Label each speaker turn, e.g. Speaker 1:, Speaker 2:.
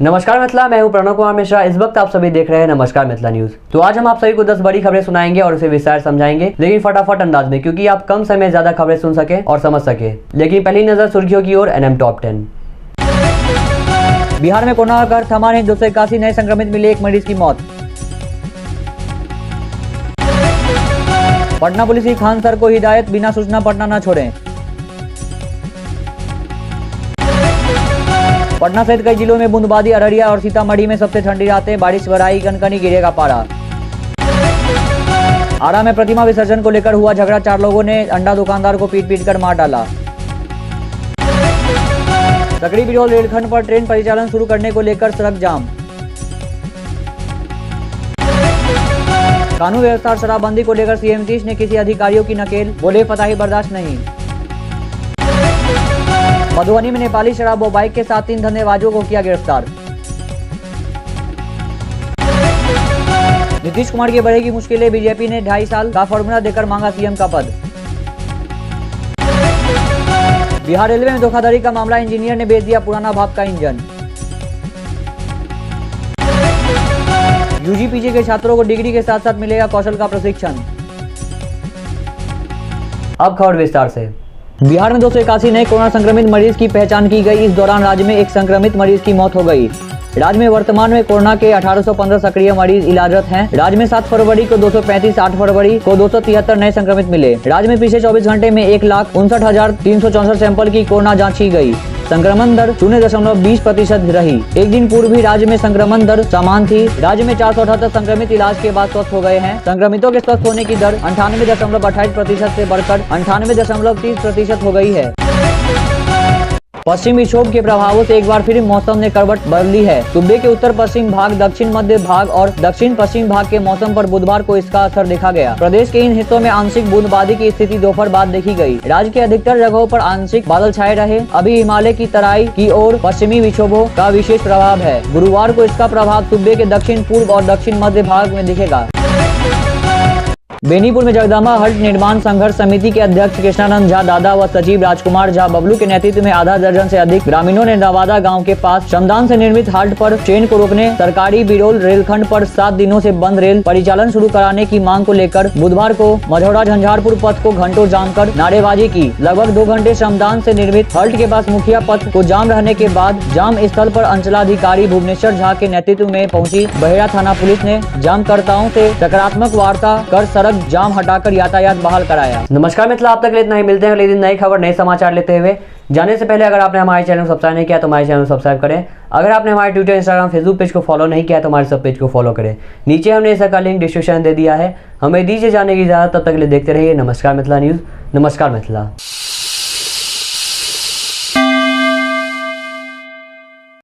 Speaker 1: नमस्कार मिथिला, मैं हूं प्रणव कुमार मिश्रा। इस वक्त आप सभी देख रहे हैं नमस्कार मिथिला न्यूज। तो आज हम आप सभी को 10 बड़ी खबरें सुनाएंगे और उसे विस्तार समझाएंगे, लेकिन फटाफट अंदाज में, क्योंकि आप कम समय में ज्यादा खबरें सुन सके और समझ सके। लेकिन पहली नजर सुर्खियों की ओर। NM top 10। बिहार में कोरोना का कहर थमा नहीं, 281 नए संक्रमित मिले, 1 मरीज की मौत। पटना पुलिस की खान सर को हिदायत, बिना सूचना पटना न छोड़ें। पटना सहित कई जिलों में बूंदबांदी, अररिया और सीतामढ़ी में सबसे ठंडी रातें, बारिश बराई, कनकनी, गिरेगा पारा। आरा में प्रतिमा विसर्जन को लेकर हुआ झगड़ा, 4 लोगों ने अंडा दुकानदार को पीट कर मार डाला। सकरी बिरौल रेलखंड पर ट्रेन परिचालन शुरू करने को लेकर सड़क जाम। कानून व्यवस्था और शराबबंदी को लेकर सीएम नीतीश ने किसी अधिकारियों की नकेल, बोले फताही बर्दाश्त नहीं। मधुबनी में नेपाली शराब व बाइक के साथ 3 धंधेबाजों को किया गिरफ्तार। नीतीश कुमार की बढ़ेगी मुश्किलें, बीजेपी ने 2.5 साल का फॉर्मूला देकर मांगा सीएम का पद। बिहार रेलवे में धोखाधड़ी का मामला, इंजीनियर ने बेच दिया पुराना भाप का इंजन। यूजी पीजी के छात्रों को डिग्री के साथ साथ मिलेगा कौशल का प्रशिक्षण। अब खबर विस्तार से। बिहार में 281 नए कोरोना संक्रमित मरीज की पहचान की गई। इस दौरान राज्य में 1 संक्रमित मरीज की मौत हो गई। राज्य में वर्तमान में कोरोना के 1815 सक्रिय मरीज इलाजरत हैं। राज्य में 7 फरवरी को 235, 8 फरवरी को 273 नए संक्रमित मिले। राज्य में पिछले 24 घंटे में 1,59,364 सैंपल की कोरोना जांच की गई। संक्रमण दर 0.20% रही। एक दिन पूर्व भी राज्य में संक्रमण दर समान थी। राज्य में 478 संक्रमित इलाज के बाद स्वस्थ हो गए हैं। संक्रमितों के स्वस्थ होने की दर 98.28% से बढ़कर 98.30% हो गई है। पश्चिमी विक्षोभ के प्रभावों से एक बार फिर मौसम ने करवट बदली है। सूबे के उत्तर पश्चिम भाग, दक्षिण मध्य भाग और दक्षिण पश्चिम भाग के मौसम पर बुधवार को इसका असर देखा गया। प्रदेश के इन हिस्सों में आंशिक बूंदबांदी की स्थिति दोपहर बाद देखी गई। राज्य के अधिकतर जगहों पर आंशिक बादल छाए रहे। अभी हिमालय की तराई की ओर पश्चिमी विक्षोभों का विशेष प्रभाव है। गुरुवार को इसका प्रभाव सूबे के दक्षिण पूर्व और दक्षिण मध्य भाग में दिखेगा। बेनीपुर में जगदम्बा हट निर्माण संघर्ष समिति के अध्यक्ष कृष्णानंद झा दादा व सचिव राजकुमार झा बबलू के नेतृत्व में आधा दर्जन से अधिक ग्रामीणों ने नवादा गांव के पास श्रमदान से निर्मित हाट पर ट्रेन को रोकने, सरकारी बिरौल रेलखंड पर 7 दिनों से बंद रेल परिचालन शुरू कराने की मांग को लेकर बुधवार को मझौरा झंझारपुर पथ को घंटों जाम कर नारेबाजी की। लगभग 2 घंटे श्रमदान से निर्मित हल्ट के पास मुखिया पथ को जाम रहने के बाद जाम स्थल पर अंचलाधिकारी भुवनेश्वर झा के नेतृत्व में पहुंची बहेड़ा थाना पुलिस ने जामकर्ताओं से सकारात्मक वार्ता कर सड़क जाम हटाकर यातायात बहाल कराया। नमस्कार मिथिला, आप तक इतना ही। मिलते हैं अगले दिन नई खबर, नए समाचार लेते हुए। जाने से पहले अगर आपने हमारे चैनल को सब्सक्राइब नहीं किया तो हमारे चैनल को सब्सक्राइब करें। अगर आपने हमारे ट्विटर, इंस्टाग्राम, फेसबुक पेज को फॉलो नहीं किया तो हमारे सब पेज को फॉलो करें। नीचे हमने इसका लिंक डिस्क्रिप्शन दे दिया है। हमें दीजिए जाने की इजाजत, तब तक के लिए देखते रहिए नमस्कार मिथिला न्यूज। नमस्कार मिथिला।